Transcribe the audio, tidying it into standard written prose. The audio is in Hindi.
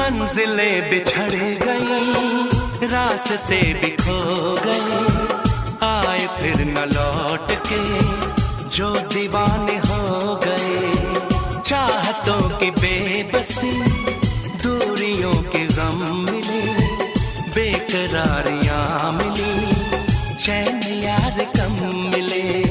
मंजिलें बिछड़ गई, रास्ते भी खो गए, आए फिर न लौट के जो दीवाने हो गए। चाहतों की बेबसी, दूरियों के गम मिले, बेकरारियां मिली, चैन यार कम मिले।